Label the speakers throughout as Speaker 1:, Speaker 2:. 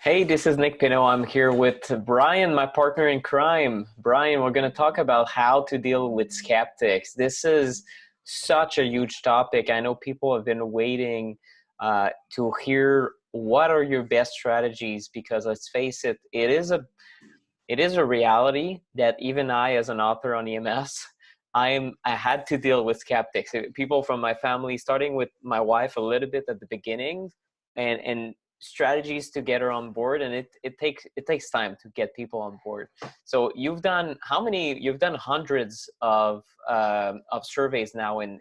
Speaker 1: Hey, this is Nick Pino. I'm here with Brian, my partner in crime. Brian, we're going to talk about how to deal with skeptics. This is such a huge topic. I know people have been waiting to hear what are your best strategies because let's face it, it is a reality that even I, as an author on EMS, I had to deal with skeptics. People from my family, starting with my wife a little bit at the beginning, and strategies to get her on board, and it takes time to get people on board. So you've done how many? You've done hundreds of surveys now in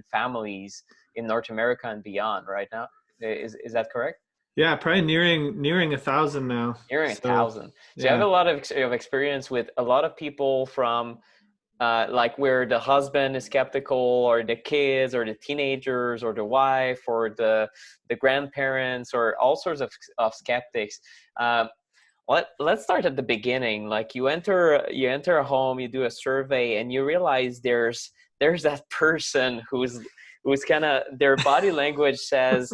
Speaker 1: families in North America and beyond. Right now, is that correct?
Speaker 2: Yeah, probably nearing 1,000 now.
Speaker 1: Nearing a
Speaker 2: So
Speaker 1: thousand. So you have
Speaker 2: yeah,
Speaker 1: a lot of experience with a lot of people from like where the husband is skeptical, or the kids, or the teenagers, or the wife, or the grandparents, or all sorts of skeptics. Um, let's start at the beginning. Like you enter a home, you do a survey, and you realize there's that person who's kind of their body language says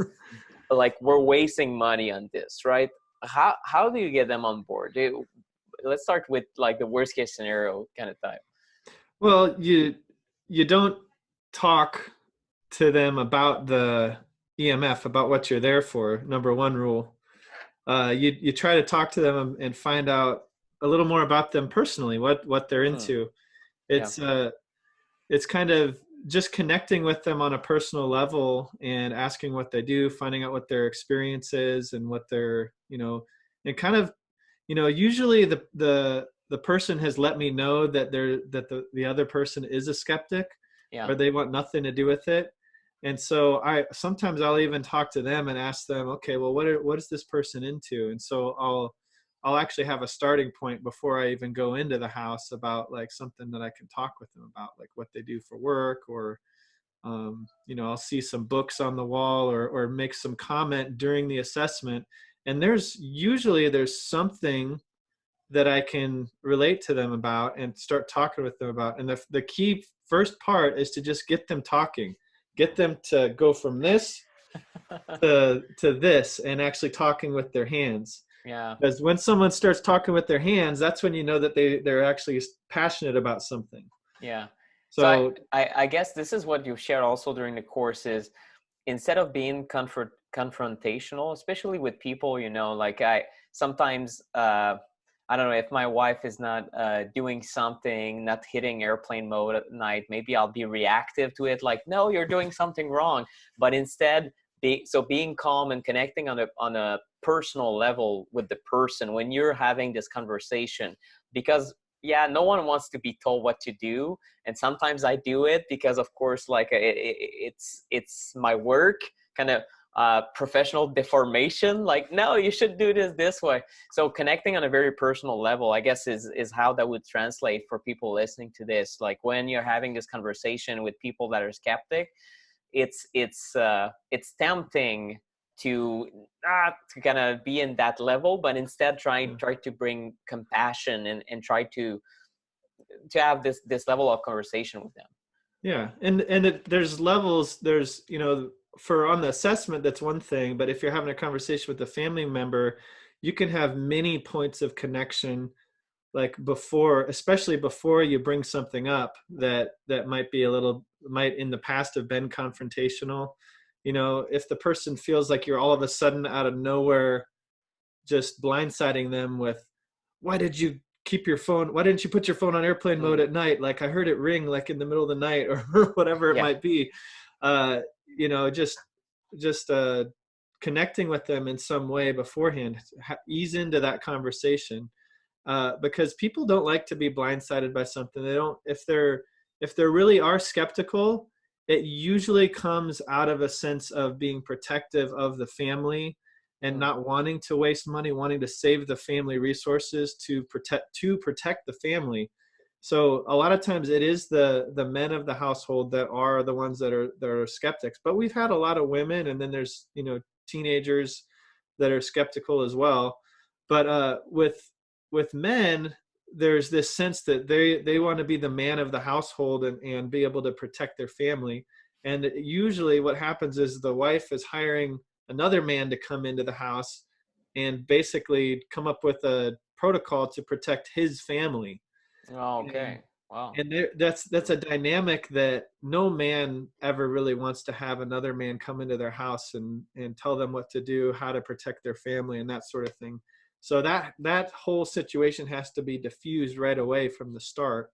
Speaker 1: like we're wasting money on this, right? How do you get them on board? Let's start with like the worst case scenario kind of type.
Speaker 2: well, you don't talk to them about the EMF, about what you're there for. Number one rule. You try to talk to them and find out a little more about them personally, what they're
Speaker 1: Hmm.
Speaker 2: into.
Speaker 1: Yeah.
Speaker 2: It's kind of just connecting with them on a personal level and asking what they do, finding out what their experience is and what their, and kind of, usually the person has let me know that the other person is a skeptic,
Speaker 1: Yeah.
Speaker 2: or they want nothing to do with it. And so I sometimes I'll even talk to them and ask them, okay, well, what is this person into? And so I'll actually have a starting point before I even go into the house about like something that I can talk with them about, like what they do for work, or I'll see some books on the wall, or make some comment during the assessment. And there's something that I can relate to them about and start talking with them about. And the key first part is to just get them talking, get them to go from this to this and actually talking with their hands.
Speaker 1: Yeah.
Speaker 2: Because when someone starts talking with their hands, that's when you know that they're actually passionate about something.
Speaker 1: Yeah. So I,
Speaker 2: So
Speaker 1: I, I guess this is what you've shared also during the course is instead of being confrontational, especially with people, like I sometimes, I don't know, if my wife is not doing something, not hitting airplane mode at night, maybe I'll be reactive to it, like, no, you're doing something wrong. But instead, being calm and connecting on a personal level with the person when you're having this conversation, because yeah, no one wants to be told what to do, and sometimes I do it because of course like it's my work, kind of professional deformation, like no, you should do this way. So connecting on a very personal level, I guess, is how that would translate for people listening to this. Like when you're having this conversation with people that are skeptic, it's tempting to to kind of be in that level, but instead try to bring compassion, and try to have this level of conversation with them.
Speaker 2: yeah, there's levels. There's, for on the assessment, that's one thing. But if you're having a conversation with a family member, you can have many points of connection, like before, especially before you bring something up that might in the past have been confrontational. If the person feels like you're all of a sudden out of nowhere just blindsiding them with, why did you keep your phone, why didn't you put your phone on airplane mode
Speaker 1: Mm.
Speaker 2: at night, like I heard it ring like in the middle of the night, or whatever it
Speaker 1: Yeah.
Speaker 2: might be. uh just connecting with them in some way beforehand, ease into that conversation, because people don't like to be blindsided by something. They don't, if they really are skeptical, it usually comes out of a sense of being protective of the family and
Speaker 1: Mm.
Speaker 2: not wanting to waste money, wanting to save the family resources to protect the family. So a lot of times it is the men of the household that are the ones that are skeptics. But we've had a lot of women, and then there's teenagers that are skeptical as well. But with men, there's this sense that they want to be the man of the household, and be able to protect their family. And usually what happens is the wife is hiring another man to come into the house, and basically come up with a protocol to protect his family.
Speaker 1: Oh,
Speaker 2: And
Speaker 1: okay. Wow.
Speaker 2: that's a dynamic that no man ever really wants to have another man come into their house and tell them what to do, how to protect their family, and that sort of thing. So that whole situation has to be diffused right away from the start,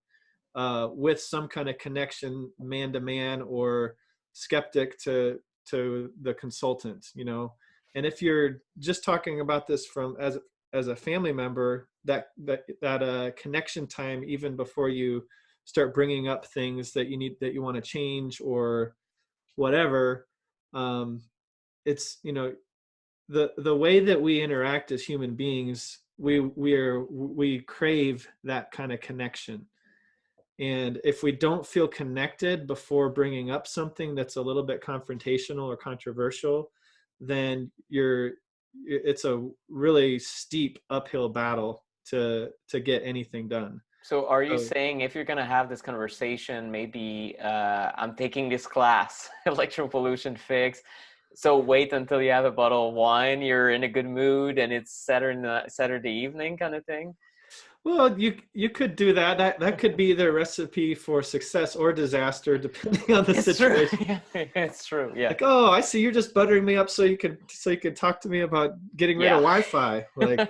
Speaker 2: with some kind of connection, man to man or skeptic to the consultant, you know. And if you're just talking about this from as a family member, that connection time, even before you start bringing up things that you want to change or whatever, um, it's, you know, the way that we interact as human beings, we crave that kind of connection. And if we don't feel connected before bringing up something that's a little bit confrontational or controversial, then it's a really steep uphill battle to get anything done.
Speaker 1: So are you
Speaker 2: So,
Speaker 1: saying if you're going to have this conversation, maybe I'm taking this class, electro pollution fix. So wait until you have a bottle of wine, you're in a good mood, and it's Saturday evening kind of thing?
Speaker 2: well, you could do that. That could be the recipe for success or disaster, depending on the
Speaker 1: It's true.
Speaker 2: situation.
Speaker 1: Yeah, it's true. Yeah.
Speaker 2: Like, oh, I see you're just buttering me up so you could talk to me about getting rid of
Speaker 1: Yeah.
Speaker 2: Wi-Fi. Like,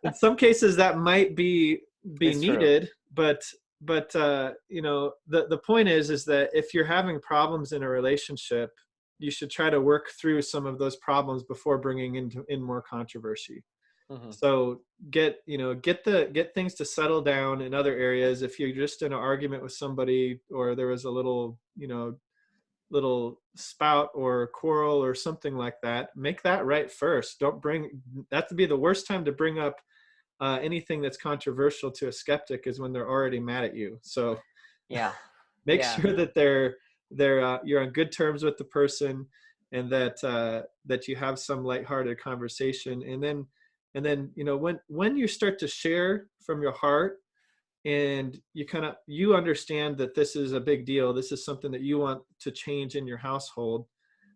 Speaker 2: in some cases that might be
Speaker 1: It's true.
Speaker 2: needed, but you know, the point is that if you're having problems in a relationship, you should try to work through some of those problems before bringing in more controversy.
Speaker 1: Hmm.
Speaker 2: So get things to settle down in other areas. If you're just in an argument with somebody, or there was a little, you know, little spout or quarrel or something like that, make that right first. Don't bring that to be the worst time to bring up anything that's controversial to a skeptic is when they're already mad at you. So
Speaker 1: Yeah.
Speaker 2: make
Speaker 1: Yeah.
Speaker 2: sure that you're on good terms with the person, and that you have some lighthearted conversation. And then you know, when you start to share from your heart, and you understand that this is a big deal, this is something that you want to change in your household,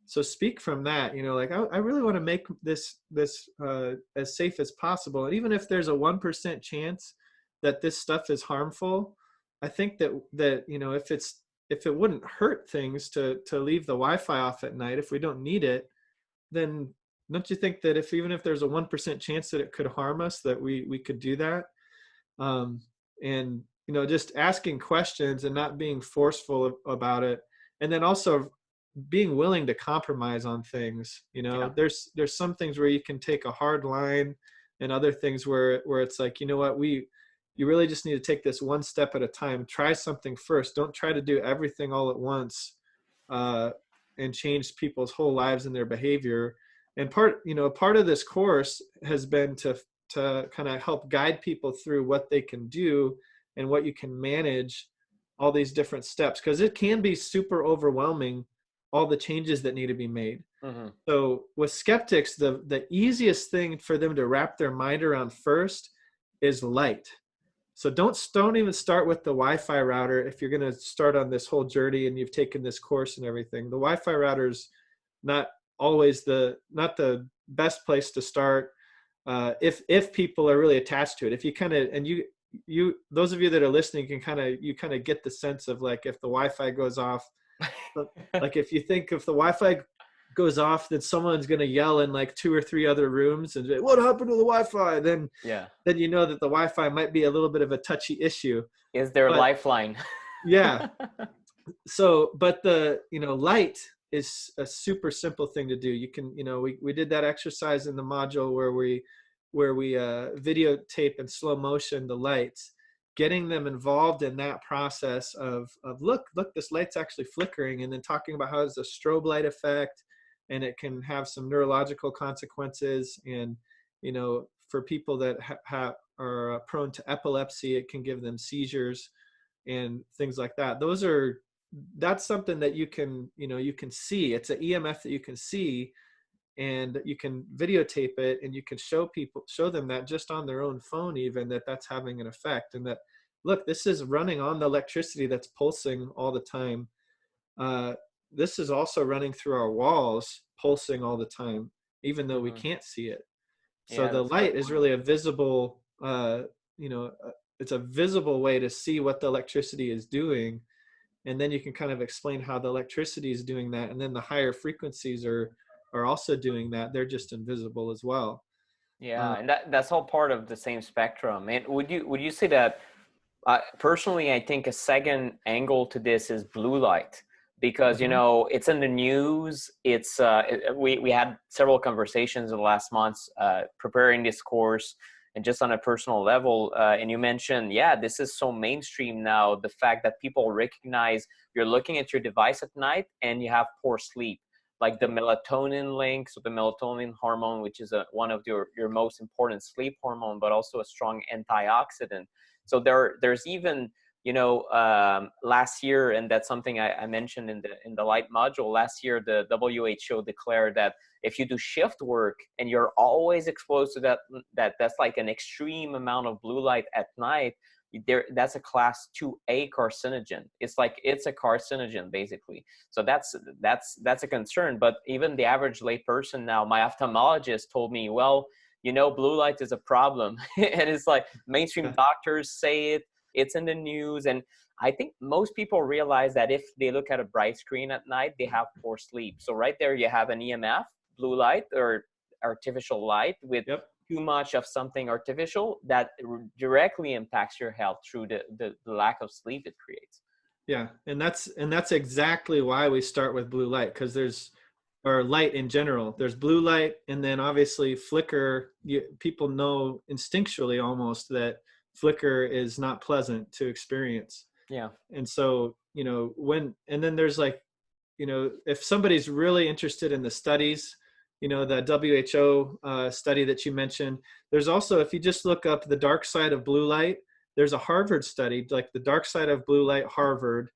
Speaker 2: so speak from that, you know, like, I really want to make this as safe as possible. And even if there's a 1% chance that this stuff is harmful, I think that you know, if it wouldn't hurt things to leave the Wi-Fi off at night if we don't need it, then don't you think that if even if there's a 1% chance that it could harm us, that we could do that? um, and you know, just asking questions and not being forceful about it, and then also being willing to compromise on things. You know,
Speaker 1: Yeah.
Speaker 2: there's some things where you can take a hard line, and other things where it's like, you know what, you really just need to take this one step at a time. Try something first. Don't try to do everything all at once, uh, and change people's whole lives and their behavior. And part of this course has been to kind of help guide people through what they can do and what you can manage, all these different steps, because it can be super overwhelming, all the changes that need to be made.
Speaker 1: Hmm.
Speaker 2: So with skeptics, the easiest thing for them to wrap their mind around first is light. So don't even start with the Wi-Fi router if you're going to start on this whole journey and you've taken this course and everything. The Wi-Fi router's not always not the best place to start, if people are really attached to it. If you kind of, and you those of you that are listening can kind of get the sense of, like, if the Wi-Fi goes off, like, if you think if the Wi-Fi goes off, then someone's going to yell in like two or three other rooms and say, what happened to the Wi-Fi?
Speaker 1: Yeah.
Speaker 2: Then you know that the Wi-Fi might be a little bit of a touchy issue.
Speaker 1: Is their
Speaker 2: But
Speaker 1: lifeline?
Speaker 2: yeah, so, but light is a super simple thing to do. You can, you know, we did that exercise in the module where we videotape in slow motion the lights, getting them involved in that process of look, this light's actually flickering, and then talking about how it's a strobe light effect, and it can have some neurological consequences. And you know, for people that are prone to epilepsy, it can give them seizures and things like that. That's something that you can, you know, you can see. It's an EMF that you can see, and you can videotape it, and you can show them that just on their own phone, even, that's having an effect. And that, look, this is running on the electricity that's pulsing all the time. uh, this is also running through our walls, pulsing all the time, even though we
Speaker 1: Hmm.
Speaker 2: can't see it. So
Speaker 1: Yeah,
Speaker 2: the
Speaker 1: that's a good
Speaker 2: light is
Speaker 1: point.
Speaker 2: really a visible, you know, it's a visible way to see what the electricity is doing. And then you can kind of explain how the electricity is doing that. And then the higher frequencies are also doing that. They're just invisible as well.
Speaker 1: Yeah,
Speaker 2: Uh,
Speaker 1: and that's all part of the same spectrum. And would you say that personally, I think a second angle to this is blue light because
Speaker 2: mhm.
Speaker 1: it's in the news. We had several conversations in the last months preparing this course, and just on a personal level. And you mentioned, yeah, this is so mainstream now. The fact that people recognize you're looking at your device at night and you have poor sleep, like the
Speaker 2: Yep.
Speaker 1: melatonin link, so the melatonin hormone, which is one of your most important sleep hormone, but also a strong antioxidant. So there's even last year, and that's something I mentioned in the light module. Last year, the WHO declared that if you do shift work and you're always exposed to that's like an extreme amount of blue light at night, that's a class 2A carcinogen. It's a carcinogen basically. So that's a concern. But even the average lay person now, my ophthalmologist told me, well, blue light is a problem. And it's like mainstream
Speaker 2: Yeah.
Speaker 1: doctors say it's in the news. And I think most people realize that if they look at a bright screen at night, they have poor sleep. So right there, you have an EMF, blue light or artificial light with
Speaker 2: Yep.
Speaker 1: too much of something artificial that directly impacts your health through the lack of sleep it creates.
Speaker 2: Yeah. And that's exactly why we start with blue light, because there's or light in general. There's blue light, and then obviously flicker. People know instinctually almost that flicker is not pleasant to experience.
Speaker 1: Yeah,
Speaker 2: And so, and then there's like, if somebody's really interested in the studies, the WHO study that you mentioned, there's also, if you just look up the dark side of blue light, there's a Harvard study, like the dark side of blue light, Harvard.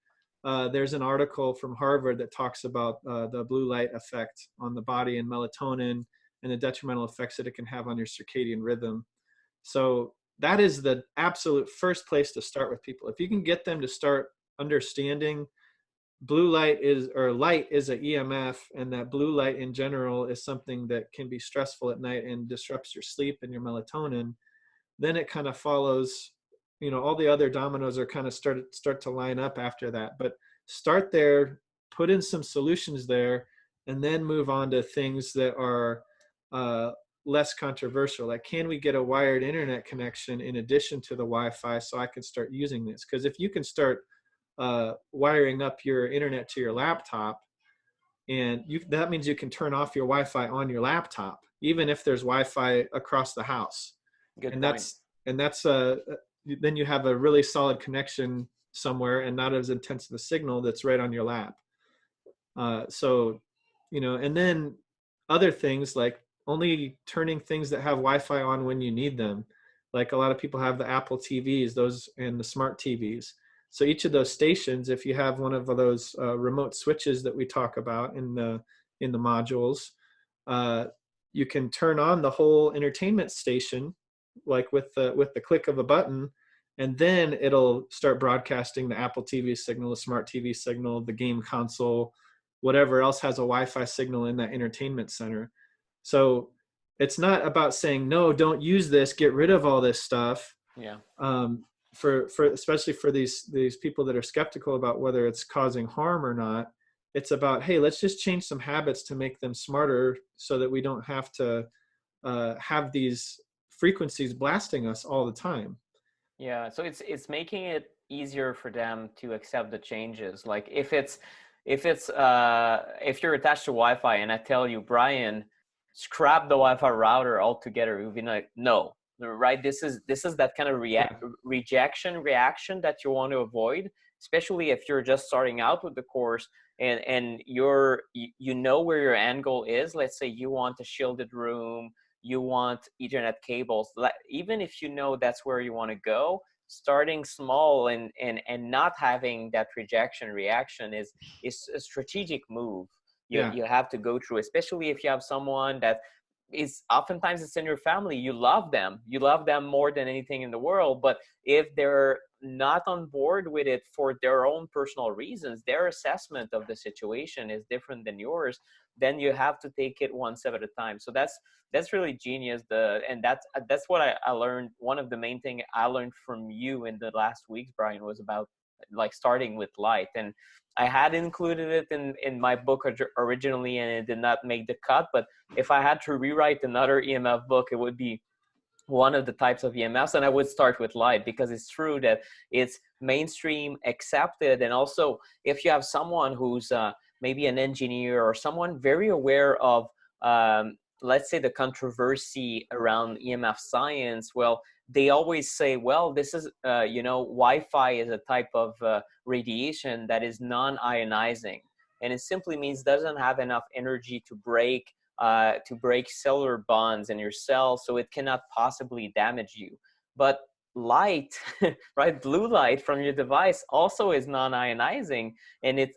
Speaker 2: There's an article from Harvard that talks about the blue light effect on the body and melatonin and the detrimental effects that it can have on your circadian rhythm. So that is the absolute first place to start with people. If you can get them to start understanding blue light is, or light is a EMF, and that blue light in general is something that can be stressful at night and disrupts your sleep and your melatonin, then it kind of follows, all the other dominoes are kind of start to line up after that. But start there, put in some solutions there, and then move on to things that are uh, less controversial. Like, can we get a wired internet connection in addition to the Wi-Fi so I can start using this? Because if you can start wiring up your internet to your laptop, and that means you can turn off your Wi-Fi on your laptop, even if there's Wi-Fi across the house.
Speaker 1: good
Speaker 2: And
Speaker 1: point.
Speaker 2: that's then you have a really solid connection somewhere and not as intense of a signal that's right on your lap. So, and then other things like only turning things that have Wi-Fi on when you need them. Like a lot of people have the Apple TVs, those, and the smart TVs. So each of those stations, if you have one of those remote switches that we talk about in the modules, uh, you can turn on the whole entertainment station, like with the click of a button, and then it'll start broadcasting the Apple TV signal, the smart TV signal, the game console, whatever else has a Wi-Fi signal in that entertainment center. So it's not about saying, no, don't use this, get rid of all this stuff.
Speaker 1: Yeah.
Speaker 2: Um, for especially for these people that are skeptical about whether it's causing harm or not, it's about, hey, let's just change some habits to make them smarter so that we don't have to have these frequencies blasting us all the time.
Speaker 1: Yeah, so it's making it easier for them to accept the changes. Like if you're attached to Wi-Fi and I tell you, Brian, scrap the Wi-Fi router altogether, you'll be like, no, right? This is that kind of
Speaker 2: Yeah,
Speaker 1: rejection reaction that you want to avoid, especially if you're just starting out with the course and you know where your end goal is. Let's say you want a shielded room, you want Ethernet cables. Even if you know that's where you want to go, starting small and not having that rejection reaction is a strategic move you
Speaker 2: yeah,
Speaker 1: you have to go through, especially if you have someone that is oftentimes it's in your family. You love them more than anything in the world, but if they're not on board with it for their own personal reasons, their assessment of the situation is different than yours, then you have to take it one step at a time. So that's really genius. And that's what I learned. One of the main thing I learned from you in the last weeks, Brian, was about like starting with light. And I had included it in my book originally, and it did not make the cut. But if I had to rewrite another EMF book, it would be one of the types of EMFs, and I would start with light, because it's true that it's mainstream accepted. And also, if you have someone who's maybe an engineer or someone very aware of, let's say, the controversy around EMF science, well, they always say, well, this is, Wi-Fi is a type of radiation that is non-ionizing, and it simply means doesn't have enough energy to break cellular bonds in your cell, so it cannot possibly damage you. But light, right, blue light from your device also is non-ionizing, and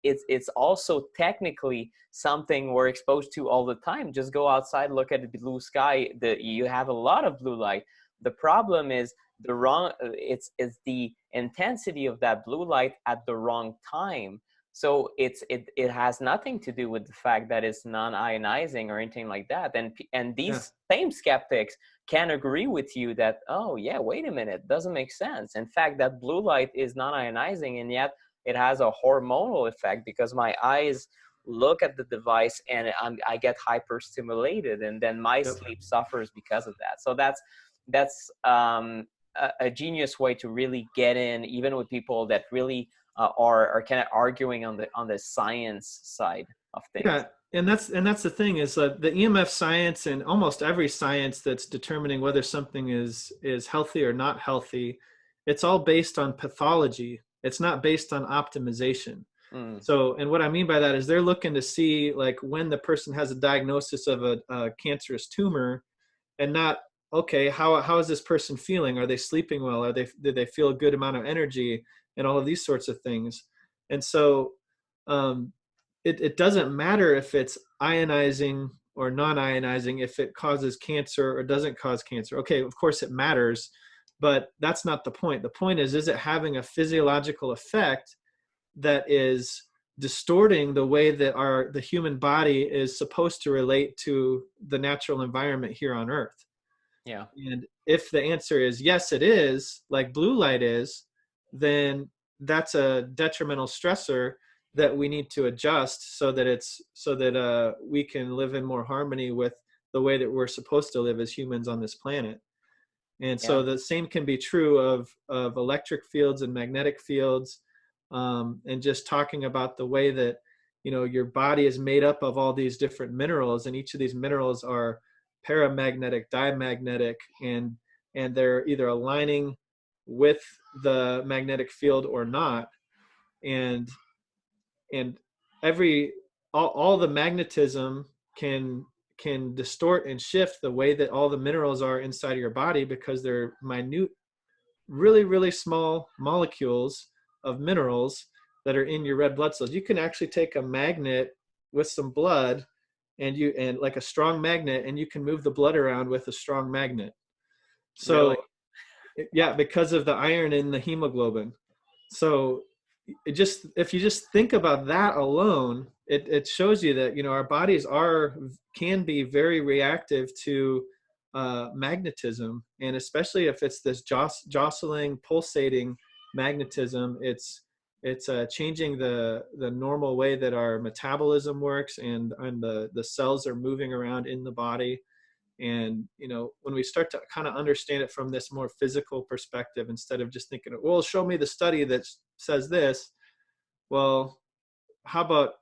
Speaker 1: it's also technically something we're exposed to all the time. Just go outside, look at the blue sky. You have a lot of blue light. The problem is it's the intensity of that blue light at the wrong time. So it has nothing to do with the fact that it's non-ionizing or anything like that. And
Speaker 2: Yeah.
Speaker 1: these same skeptics can agree with you that, oh yeah, wait a minute, doesn't make sense. In fact, that blue light is non-ionizing, and yet it has a hormonal effect, because my eyes look at the device and I get hyperstimulated, and then my
Speaker 2: Yep.
Speaker 1: sleep suffers because of that. So that's a genius way to really get in, even with people that really are kind of arguing on the science side of things.
Speaker 2: Yeah, and that's the thing is that the EMF science and almost every science that's determining whether something is healthy or not healthy, it's all based on pathology. It's not based on optimization.
Speaker 1: Mm,
Speaker 2: So, and what I mean by that is they're looking to see like when the person has a diagnosis of a cancerous tumor, and not, okay, how is this person feeling? Are they sleeping well? Did they feel a good amount of energy, and all of these sorts of things? And so um, it doesn't matter if it's ionizing or non-ionizing, if it causes cancer or doesn't cause cancer. Okay, of course it matters, but that's not the point. The point is it having a physiological effect that is distorting the way that the human body is supposed to relate to the natural environment here on Earth?
Speaker 1: yeah.
Speaker 2: And if the answer is yes, it is, like blue light is, then that's a detrimental stressor that we need to adjust so that we can live in more harmony with the way that we're supposed to live as humans on this planet. And
Speaker 1: Yeah.
Speaker 2: so the same can be true of electric fields and magnetic fields, and just talking about the way that, your body is made up of all these different minerals, and each of these minerals are paramagnetic, diamagnetic, and they're either aligning with the magnetic field or not. And and all the magnetism can distort and shift the way that all the minerals are inside of your body, because they're minute, really, really small molecules of minerals that are in your red blood cells. You can actually take a magnet with some blood, and like a strong magnet, and you can move the blood around with a strong magnet.
Speaker 1: Really.
Speaker 2: So yeah, because of the iron in the hemoglobin. So if you just think about that alone, it shows you that, our bodies can be very reactive to magnetism, and especially if it's this jostling, pulsating magnetism, it's changing the normal way that our metabolism works, and the cells are moving around in the body. And when we start to kind of understand it from this more physical perspective, instead of just thinking, well, show me the study that says this. Well, how about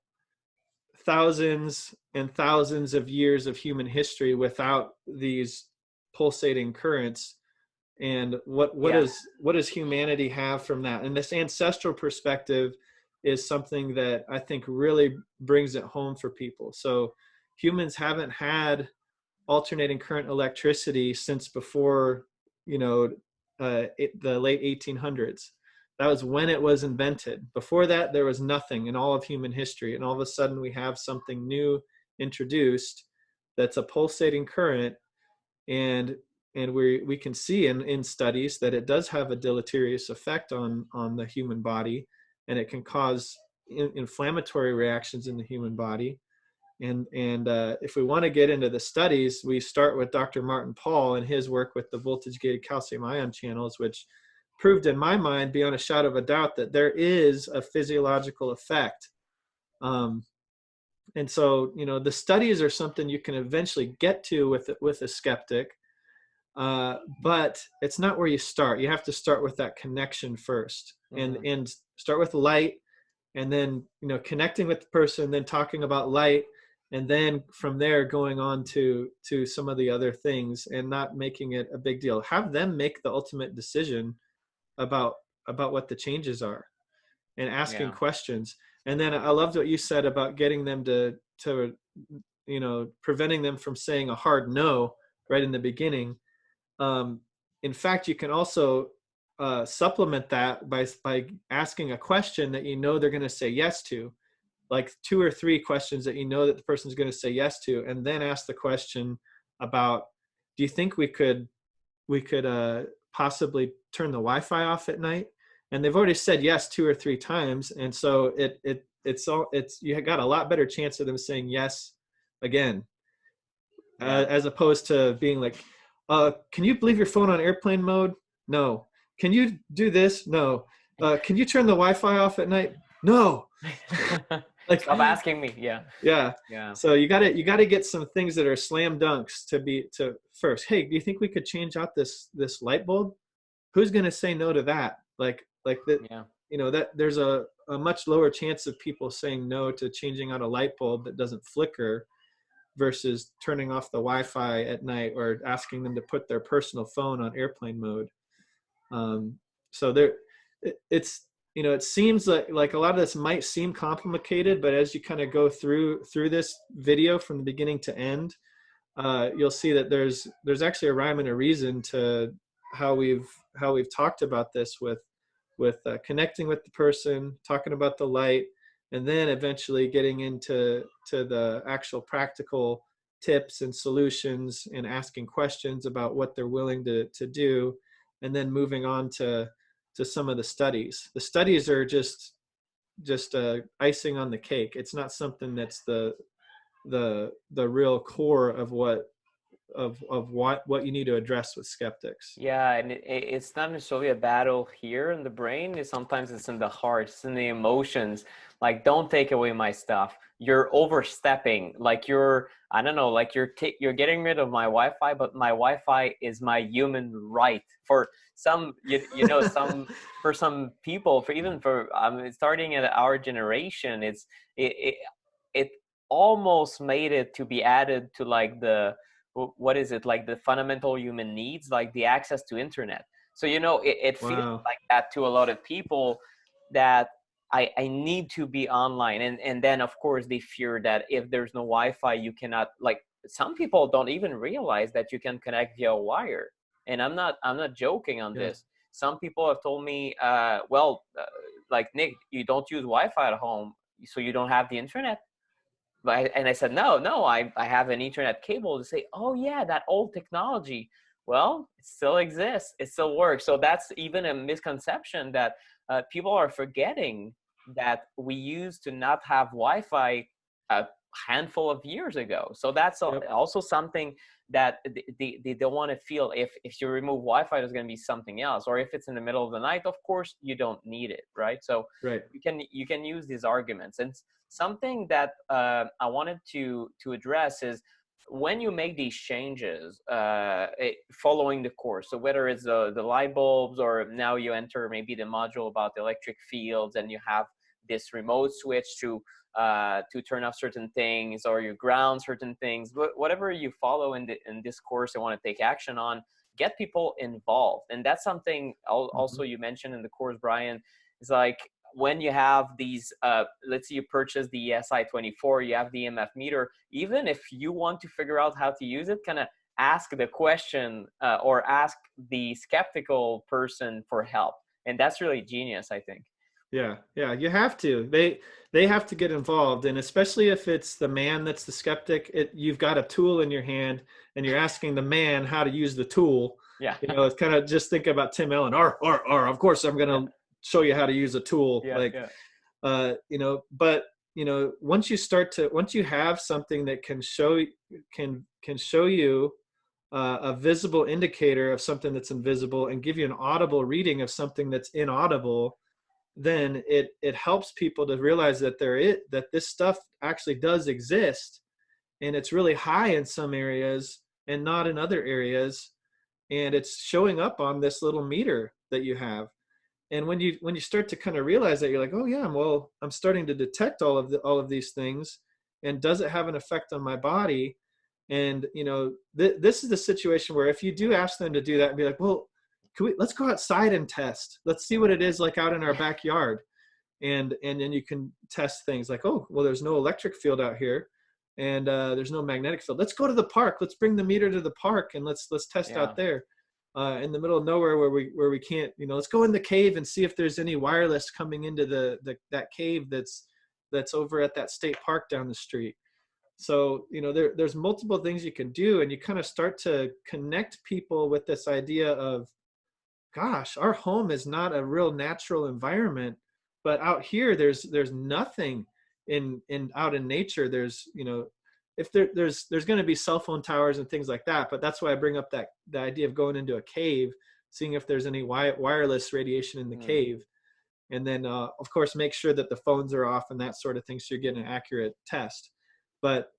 Speaker 2: thousands and thousands of years of human history without these pulsating currents? And
Speaker 1: Yeah.
Speaker 2: what does humanity have from that? And this ancestral perspective is something that I think really brings it home for people. So humans haven't had alternating current electricity since before, the late 1800s. That was when it was invented. Before that, there was nothing in all of human history, and all of a sudden we have something new introduced that's a pulsating current. And and we can see in studies that it does have a deleterious effect on the human body, and it can cause inflammatory reactions in the human body. And if we want to get into the studies, we start with Dr. Martin Pall and his work with the voltage gated calcium ion channels, which proved in my mind beyond a shadow of a doubt that there is a physiological effect. And so, the studies are something you can eventually get to with a skeptic, but it's not where you start. You have to start with that connection first, and start with light, and then connecting with the person, then talking about light, and then from there going on to some of the other things, and not making it a big deal. Have them make the ultimate decision about what the changes are, and asking
Speaker 1: Yeah.
Speaker 2: questions. And then I loved what you said about getting them to preventing them from saying a hard no right in the beginning. In fact, you can also supplement that by asking a question that they're going to say yes to, like 2 or 3 questions that that the person's going to say yes to, and then ask the question about, do you think we could possibly turn the Wi-Fi off at night? And they've already said yes 2 or 3 times, and so it's you got a lot better chance of them saying yes again,
Speaker 1: Yeah.
Speaker 2: as opposed to being like, can you leave your phone on airplane mode? No. Can you do this? No. Can you turn the Wi-Fi off at night? No. Like,
Speaker 1: Stop asking me. Yeah.
Speaker 2: yeah.
Speaker 1: Yeah.
Speaker 2: So you gotta get some things that are slam dunks to first. Hey, do you think we could change out this light bulb? Who's gonna say no to that? Like that.
Speaker 1: Yeah.
Speaker 2: That there's a much lower chance of people saying no to changing out a light bulb that doesn't flicker, versus turning off the Wi-Fi at night, or asking them to put their personal phone on airplane mode. So it seems like a lot of this might seem complicated, but as you kind of go through this video from the beginning to end, you'll see that there's actually a rhyme and a reason to how we've talked about this with connecting with the person, talking about the light, and then eventually getting into the actual practical tips and solutions, and asking questions about what they're willing to do, and then moving on to some of the studies. The studies are just icing on the cake. It's not something that's the real core of what you need to address with skeptics.
Speaker 1: Yeah, and it's not necessarily a battle here in the brain. Sometimes it's in the heart, it's in the emotions. Like, don't take away my stuff. You're overstepping. Like, I don't know, like you're getting rid of my Wi-Fi, but my Wi-Fi is my human right. For some, for some people, for starting at our generation, it almost made it to be added to like what is it, like the fundamental human needs, like the access to internet. So it feels
Speaker 2: Wow.
Speaker 1: like that to a lot of people, that I need to be online, and then of course they fear that if there's no Wi-Fi, you cannot, like, some people don't even realize that you can connect via wire. And I'm not joking on
Speaker 2: Yeah.
Speaker 1: this. Some people have told me, like, Nick, you don't use Wi-Fi at home, so you don't have the internet. And I said, no, I have an Ethernet cable. To say, oh yeah, that old technology. Well, it still exists. It still works. So that's even a misconception that people are forgetting, that we used to not have Wi-Fi a handful of years ago. So that's
Speaker 2: Yep.
Speaker 1: also something that they don't want to feel. If you remove Wi-Fi, there's going to be something else. Or if it's in the middle of the night, of course, you don't need it, right? So
Speaker 2: Right.
Speaker 1: you can use these arguments. And something that I wanted to address is, when you make these changes following the course, so whether it's the light bulbs, or now you enter maybe the module about the electric fields, and you have this remote switch to turn off certain things, or you ground certain things, whatever you follow in this course and want to take action on, get people involved. And that's something also
Speaker 2: Mm-hmm.
Speaker 1: you mentioned in the course, Brian, is like, when you have these, let's say you purchase the ESI24, you have the EMF meter, even if you want to figure out how to use it, kind of ask the question, or ask the skeptical person for help. And that's really genius, I think.
Speaker 2: Yeah, yeah, you have to. They have to get involved, and especially if it's the man that's the skeptic, you've got a tool in your hand, and you're asking the man how to use the tool.
Speaker 1: Yeah.
Speaker 2: You know, it's kind of just think about Tim Allen. Or, of course, I'm going
Speaker 1: Yeah.
Speaker 2: to show you how to use a tool.
Speaker 1: Yeah.
Speaker 2: Like,
Speaker 1: Yeah.
Speaker 2: but once you have something that can show you a visible indicator of something that's invisible and give you an audible reading of something that's inaudible, then it helps people to realize that that this stuff actually does exist, and it's really high in some areas and not in other areas, and it's showing up on this little meter that you have. And when you start to kind of realize that, you're like, oh yeah, well, I'm starting to detect all of these things, and does it have an effect on my body? And this is the situation where if you do ask them to do that and be like, well, let's go outside and test, let's see what it is like out in our backyard, and then you can test things like, oh well, there's no electric field out here, and there's no magnetic field. Let's go to the park, let's bring the meter to the park, and let's test
Speaker 1: Yeah.
Speaker 2: out there, in the middle of nowhere where we can't, let's go in the cave and see if there's any wireless coming into that cave that's over at that state park down the street. So there's multiple things you can do, and you kind of start to connect people with this idea of, gosh, our home is not a real natural environment, but out here there's nothing in out in nature. There's if there's going to be cell phone towers and things like that, but that's why I bring up that the idea of going into a cave, seeing if there's any wireless radiation in the
Speaker 1: Mm.
Speaker 2: cave, and then of course make sure that the phones are off and that sort of thing, so you're getting an accurate test. But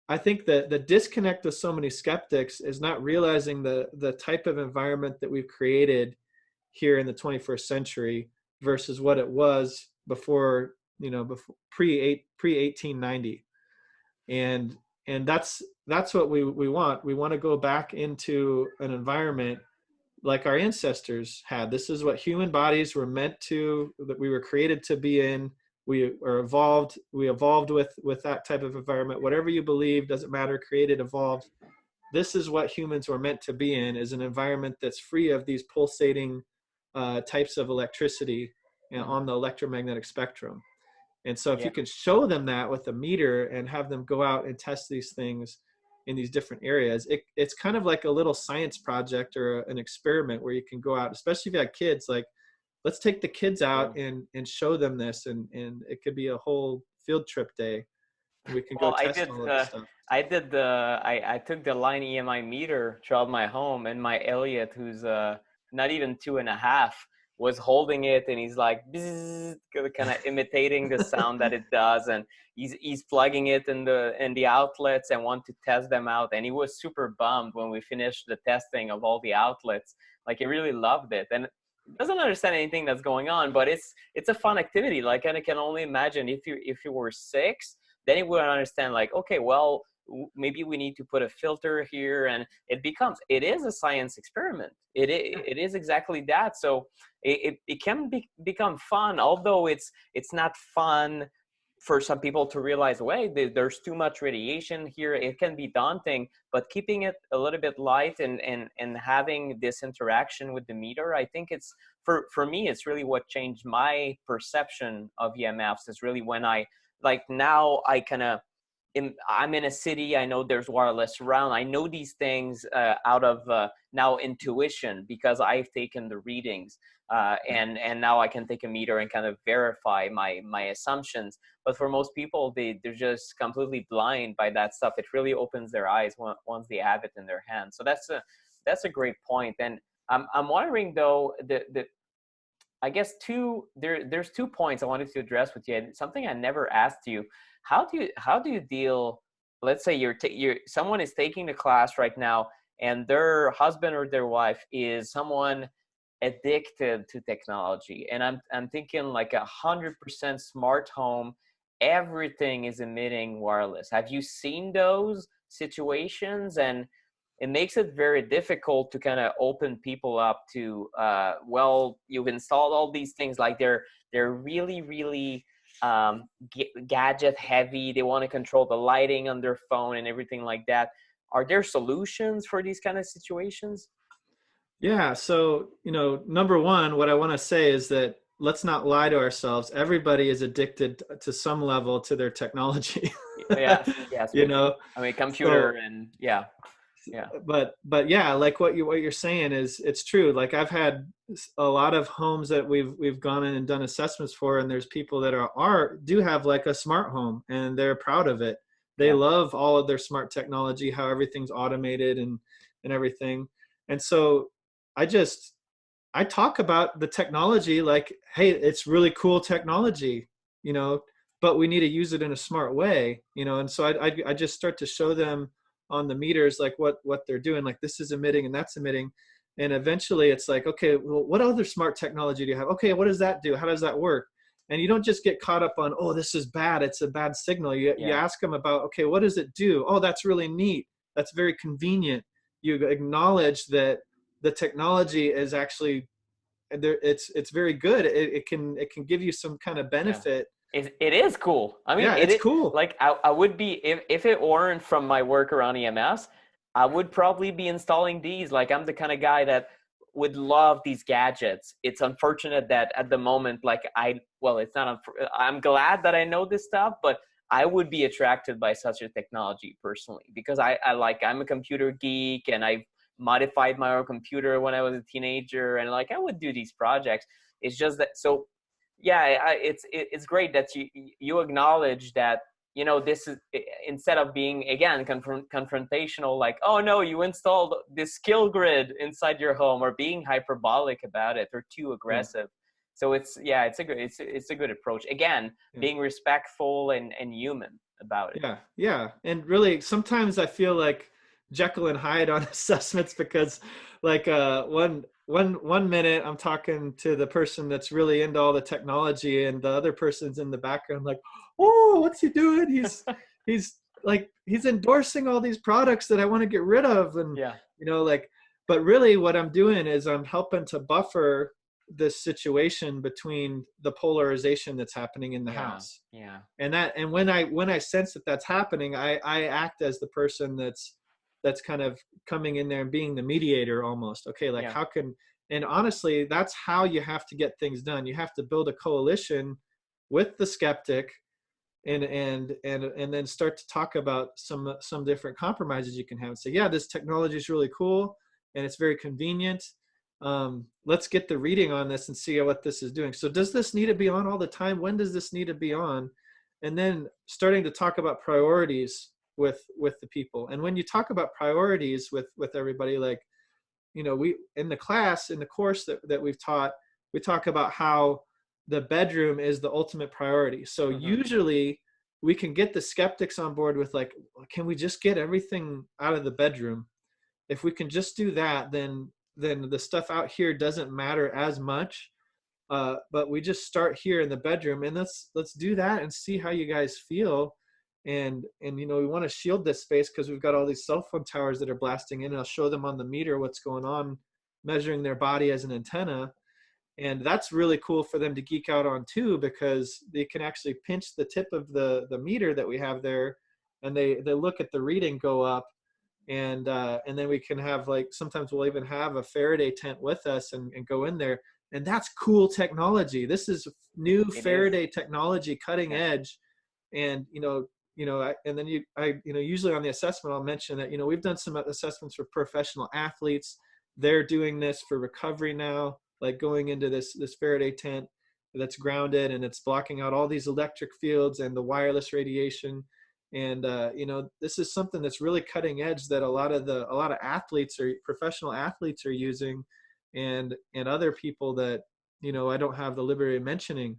Speaker 2: I think that the disconnect with so many skeptics is not realizing the type of environment that we've created here in the 21st century versus what it was before, before pre 1890. And that's what we want. We want to go back into an environment like our ancestors had. This is what human bodies were meant to, that we were created to be in. We evolved with that type of environment. Whatever you believe, doesn't matter, created, evolved. This is what humans were meant to be in, is an environment that's free of these pulsating types of electricity
Speaker 1: Mm.
Speaker 2: on the electromagnetic spectrum. And so if
Speaker 1: Yeah.
Speaker 2: you can show them that with a meter and have them go out and test these things in these different areas, it's kind of like a little science project or an experiment where you can go out, especially if you have kids, like, let's take the kids
Speaker 1: Yeah.
Speaker 2: out and show them this, and it could be a whole field trip day. We can go
Speaker 1: Well,
Speaker 2: test all of this stuff.
Speaker 1: I took the line EMI meter throughout my home, and my Elliot, who's not even 2.5, was holding it, and he's like kind of imitating the sound that it does, and he's plugging it in the outlets and want to test them out. And he was super bummed when we finished the testing of all the outlets. Like, he really loved it, and doesn't understand anything that's going on, but it's a fun activity. Like, and I can only imagine if you were 6, then it would understand, like, okay, well, maybe we need to put a filter here, and it is a science experiment. It is exactly that. So it can become fun, although it's not fun for some people to realize, wait, there's too much radiation here. It can be daunting, but keeping it a little bit light and having this interaction with the meter, I think it's, for me, it's really what changed my perception of EMFs. Is really when I, like, now I kind of, I'm in a city, I know there's wireless around. I know these things out of now intuition, because I've taken the readings, and now I can take a meter and kind of verify my assumptions. But for most people, they're just completely blind by that stuff. It really opens their eyes once they have it in their hands. So that's a great point. And I'm wondering, though, the I guess there's 2 points I wanted to address with you, and something I never asked you. How do you deal? Let's say you're someone is taking the class right now, and their husband or their wife is someone addicted to technology, and I'm thinking like 100% smart home, everything is emitting wireless. Have you seen those situations? And it makes it very difficult to kind of open people up to, well, you've installed all these things, like they're really, really gadget heavy. They want to control the lighting on their phone and everything like that. Are there solutions for these kind of situations?
Speaker 2: Yeah. So, number one, what I want to say is that let's not lie to ourselves. Everybody is addicted to some level to their technology.
Speaker 1: Yes, yes,
Speaker 2: You know,
Speaker 1: I mean, computer
Speaker 2: so
Speaker 1: and yeah, yeah,
Speaker 2: but yeah, like what you're saying is it's true. Like I've had a lot of homes that we've gone in and done assessments for, and there's people that are do have like a smart home and they're proud of it. They
Speaker 1: yeah,
Speaker 2: love all of their smart technology, how everything's automated and everything. And so I just I talk about the technology like, hey, it's really cool technology, you know, but we need to use it in a smart way, you know. And so I just start to show them on the meters like what they're doing, like this is emitting and that's emitting, and eventually it's like, okay, well, what other smart technology do you have? Okay, what does that do? How does that work? And you don't just get caught up on, oh, this is bad, it's a bad signal. You
Speaker 1: yeah,
Speaker 2: ask them about, okay, what does it do? Oh, that's really neat. That's very convenient. You acknowledge that the technology is actually there, it's very good. It can give you some kind of
Speaker 1: yeah.
Speaker 2: benefit.
Speaker 1: It is cool. I mean,
Speaker 2: Yeah,
Speaker 1: it
Speaker 2: it's
Speaker 1: is
Speaker 2: cool.
Speaker 1: like I would be if it weren't from my work around EMS, I would probably be installing these. Like I'm the kind of guy that would love these gadgets. It's unfortunate that at the moment, like well, it's not. I'm glad that I know this stuff, but I would be attracted by such a technology personally because I'm a computer geek and I modified my own computer when I was a teenager, and like I would do these projects. It's just that so yeah, it's great that you acknowledge that, you know, this is, instead of being again confrontational, like, oh no, you installed this skill grid inside your home, or being hyperbolic about it or too
Speaker 2: Yeah,
Speaker 1: aggressive. So it's, yeah, it's a good approach, again,
Speaker 2: yeah,
Speaker 1: being respectful and human about it.
Speaker 2: yeah, yeah. And really, sometimes I feel like Jekyll and Hyde on assessments because, like, one minute I'm talking to the person that's really into all the technology, and the other person's in the background, like, oh, what's he doing? He's like he's endorsing all these products that I want to get rid of, and
Speaker 1: Yeah,
Speaker 2: you know, like, but really, what I'm doing is I'm helping to buffer this situation between the polarization that's happening in the
Speaker 1: yeah,
Speaker 2: house.
Speaker 1: yeah,
Speaker 2: And when I sense that that's happening, I act as the person that's kind of coming in there and being the mediator almost. Okay, like
Speaker 1: yeah,
Speaker 2: how can, and honestly, that's how you have to get things done. You have to build a coalition with the skeptic, and then start to talk about some different compromises you can have. So yeah, this technology is really cool and it's very convenient. Let's get the reading on this and see what this is doing. So does this need to be on all the time? When does this need to be on? And then starting to talk about priorities with the people. And when you talk about priorities with everybody, like, you know, we in the class, in the course that we've taught, we talk about how the bedroom is the ultimate priority. So
Speaker 1: hmm,
Speaker 2: usually we can get the skeptics on board with like, can we just get everything out of the bedroom? If we can just do that, then the stuff out here doesn't matter as much. But we just start here in the bedroom, and let's do that and see how you guys feel. And you know, we want to shield this space because we've got all these cell phone towers that are blasting in. And I'll show them on the meter what's going on, measuring their body as an antenna. And that's really cool for them to geek out on too, because they can actually pinch the tip of the meter that we have there, and they look at the reading go up. And then we can have, like, sometimes we'll even have a Faraday tent with us and go in there, and that's cool technology. This is new
Speaker 1: it is,
Speaker 2: Faraday technology, cutting
Speaker 1: yeah,
Speaker 2: edge. And and then usually on the assessment I'll mention that, we've done some assessments for professional athletes. They're doing this for recovery now, like going into this Faraday tent that's grounded and it's blocking out all these electric fields and the wireless radiation. And this is something that's really cutting edge that a lot of athletes or professional athletes are using, and other people that I don't have the liberty of mentioning.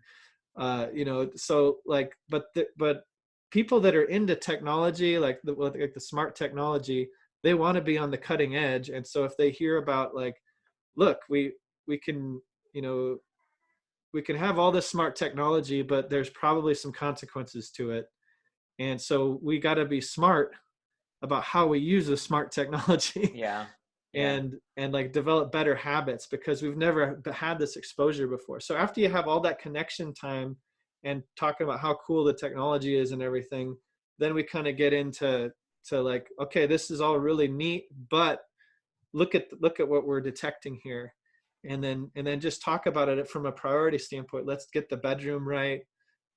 Speaker 2: So like, but people that are into technology, like the smart technology, they want to be on the cutting edge. And so if they hear about, like, look, we can, you know we can have all this smart technology, but there's probably some consequences to it. And so we got to be smart about how we use the smart technology
Speaker 1: yeah, yeah,
Speaker 2: and like develop better habits, because we've never had this exposure before. So after you have all that connection time and talking about how cool the technology is and everything, then we kind of get into like, okay, this is all really neat, but look at what we're detecting here. and then just talk about it from a priority standpoint. Let's get the bedroom right,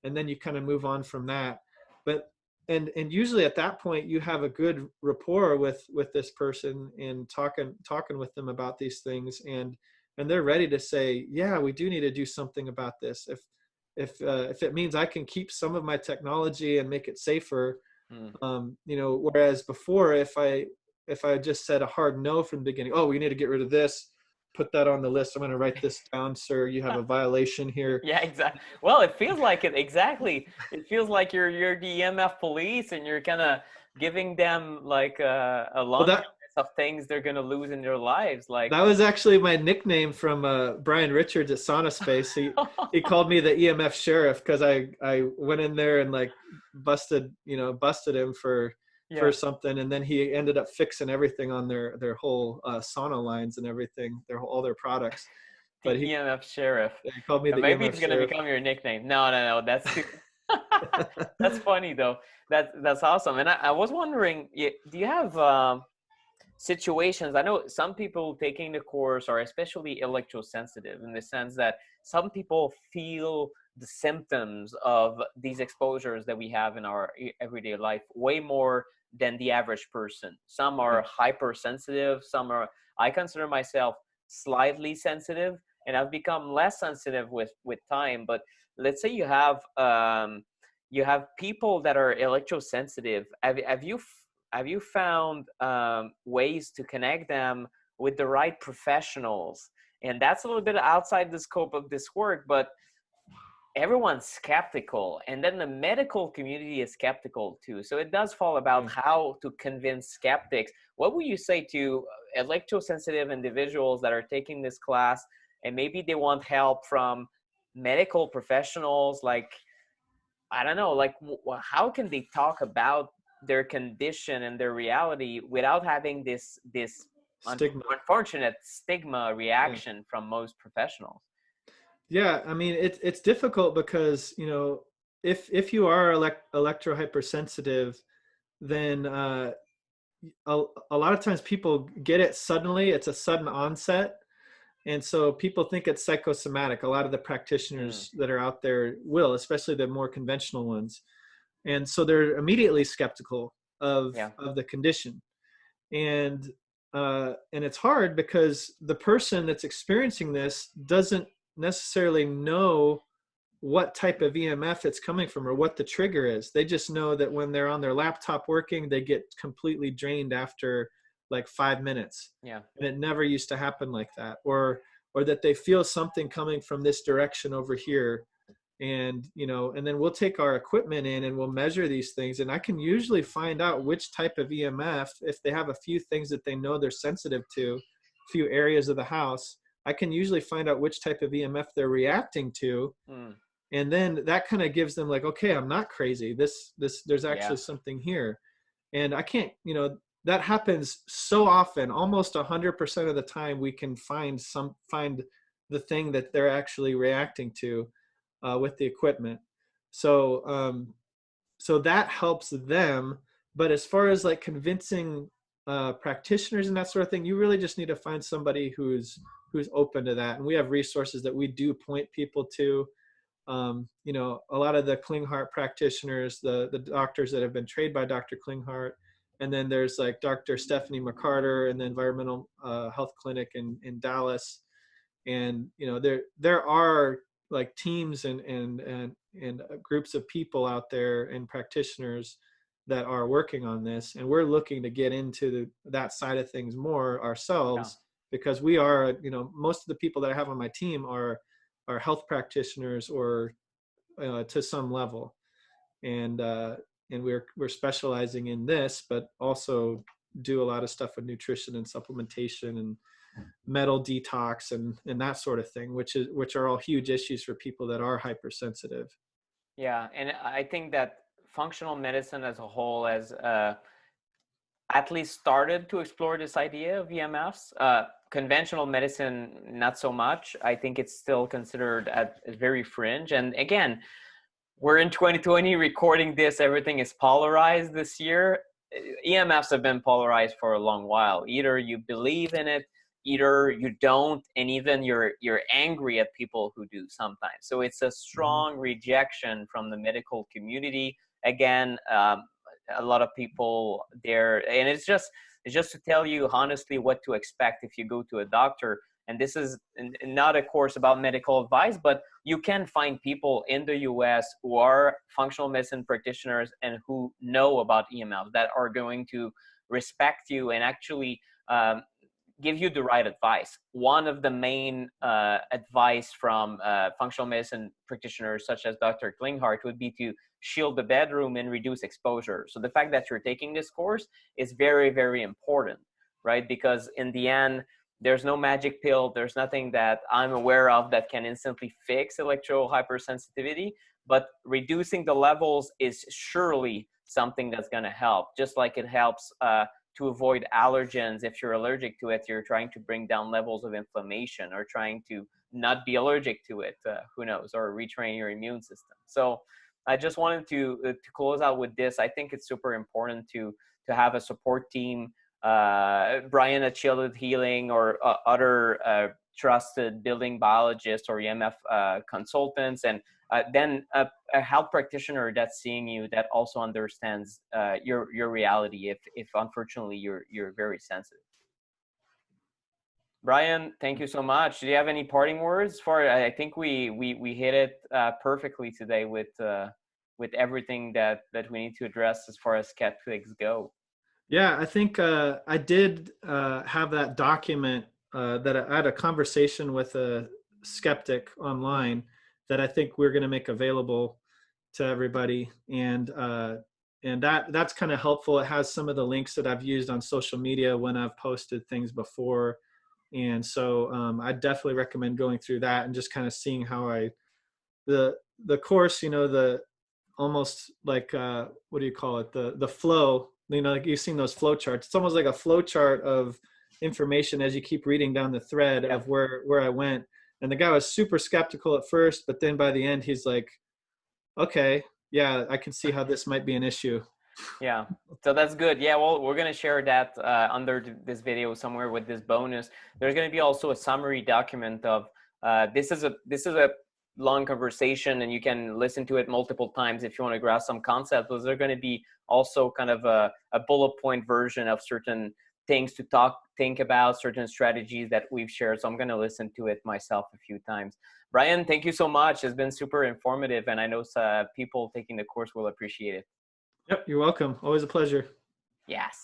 Speaker 2: and then you kind of move on from that. But and usually at that point you have a good rapport with this person, and talking with them about these things, and they're ready to say, yeah, we do need to do something about this. If it means I can keep some of my technology and make it safer,
Speaker 1: Mm.
Speaker 2: whereas before, if I just said a hard no from the beginning, oh, we need to get rid of this, put that on the list, I'm going to write this down, sir, you have a violation here.
Speaker 1: Yeah, exactly. Well, it feels like it. Exactly. It feels like you're the EMF police, and you're kind of giving them like a
Speaker 2: Well,
Speaker 1: laundry list of things they're gonna lose in their lives. Like,
Speaker 2: that was actually my nickname from Brian Richards at Sauna Space. He called me the EMF sheriff because I went in there and like busted him for
Speaker 1: yeah,
Speaker 2: something, and then he ended up fixing everything on their whole sauna lines and everything, all their products.
Speaker 1: the
Speaker 2: But
Speaker 1: EMF sheriff.
Speaker 2: he called me the
Speaker 1: Maybe
Speaker 2: EMF
Speaker 1: it's gonna
Speaker 2: sheriff.
Speaker 1: become your nickname. No, no, no. That's too. That's funny though. That's awesome. And I was wondering, do you have situations? I know some people taking the course are especially electrosensitive in the sense that some people feel the symptoms of these exposures that we have in our everyday life way more than the average person. Some are hypersensitive, some are, I consider myself slightly sensitive, and I've become less sensitive with time. But let's say you have people that are electrosensitive. Have you found ways to connect them with the right professionals? And that's a little bit outside the scope of this work, but everyone's skeptical, and then the medical community is skeptical too. So it does fall about how to convince skeptics. What would you say to electrosensitive individuals that are taking this class and maybe they want help from medical professionals? Like, I don't know, like how can they talk about their condition and their reality without having this
Speaker 2: Stigma.
Speaker 1: unfortunate stigma
Speaker 2: Yeah.
Speaker 1: reaction from most professionals?
Speaker 2: Yeah, I mean it's difficult because if you are electro hypersensitive, then a lot of times people get it suddenly. It's a sudden onset, and so people think it's psychosomatic. A lot of the
Speaker 1: Mm,
Speaker 2: practitioners that are out there will, especially the more conventional ones, and so they're immediately skeptical of
Speaker 1: yeah,
Speaker 2: of the condition. And it's hard because the person that's experiencing this doesn't necessarily know what type of EMF it's coming from or what the trigger is. They just know that when they're on their laptop working, they get completely drained after like 5 minutes.
Speaker 1: yeah,
Speaker 2: And it never used to happen like that. Or that they feel something coming from this direction over here. And then we'll take our equipment in and we'll measure these things. And I can usually find out which type of EMF, if they have a few things that they know they're sensitive to, a few areas of the house, I can usually find out which type of EMF they're reacting to,
Speaker 1: mm,
Speaker 2: and then that kind of gives them like, okay, I'm not crazy, this there's
Speaker 1: yeah,
Speaker 2: actually something here. And I can't, that happens so often, almost 100% of the time we can find the thing that they're actually reacting to with the equipment. So um so that helps them. But as far as like convincing practitioners and that sort of thing, you really just need to find somebody who's open to that. And we have resources that we do point people to. A lot of the Klinghardt practitioners, the doctors that have been trained by Dr. Klinghardt, and then there's like Dr. Stephanie McCarter in the Environmental Health Clinic in Dallas. And there are like teams and groups of people out there and practitioners that are working on this, and we're looking to get into that side of things more
Speaker 1: yeah,
Speaker 2: ourselves, because we are, most of the people that I have on my team are health practitioners or to some level, and we're specializing in this, but also do a lot of stuff with nutrition and supplementation and metal detox and that sort of thing, which are all huge issues for people that are hypersensitive.
Speaker 1: yeah. And I think that functional medicine as a whole has at least started to explore this idea of EMFs. Conventional medicine, not so much. I think it's still considered at very fringe. And again, we're in 2020 recording this. Everything is polarized this year. EMFs have been polarized for a long while. Either you believe in it, either you don't, and even you're angry at people who do sometimes. So it's a
Speaker 2: Mhm.
Speaker 1: strong rejection from the medical community. Again, a lot of people there, and it's just to tell you honestly what to expect if you go to a doctor. And this is not a course about medical advice, but you can find people in the US who are functional medicine practitioners and who know about EMLs that are going to respect you and actually give you the right advice. One of the main advice from functional medicine practitioners such as Dr. Klinghardt would be to shield the bedroom and reduce exposure. So the fact that you're taking this course is very, very important, right? Because in the end, there's no magic pill. There's nothing that I'm aware of that can instantly fix electrical hypersensitivity, but reducing the levels is surely something that's going to help, just like it helps to avoid allergens. If you're allergic to it, you're trying to bring down levels of inflammation or trying to not be allergic to it, who knows, or retrain your immune system. So I just wanted to close out with this. I think it's super important to have a support team. Brian at Shielded Healing or other trusted building biologists or EMF consultants, and then a health practitioner that's seeing you that also understands your reality if unfortunately you're very sensitive. Brian, thank you so much. Do you have any parting words for? I think we hit it perfectly today with everything that we need to address as far as skeptics go.
Speaker 2: Yeah, I think I did have that document that I had a conversation with a skeptic online that I think we're going to make available to everybody, and that's kind of helpful. It has some of the links that I've used on social media when I've posted things before, and so I definitely recommend going through that and just kind of seeing how the the course, the almost like what do you call it, the flow, like you've seen those flow charts. It's almost like a flow chart of information as you keep reading down the thread
Speaker 1: Yeah.
Speaker 2: of where I went. And the guy was super skeptical at first, but then by the end he's like, okay, yeah, I can see how this might be an issue.
Speaker 1: Yeah, so that's good. Yeah, well, we're gonna share that under this video somewhere with this bonus. There's gonna be also a summary document of this is a long conversation, and you can listen to it multiple times if you want to grasp some concepts. But there's gonna be also kind of a bullet point version of certain things to think about, certain strategies that we've shared. So I'm gonna listen to it myself a few times. Brian, thank you so much. It's been super informative, and I know people taking the course will appreciate it.
Speaker 2: Yep, you're welcome. Always a pleasure.
Speaker 1: Yes.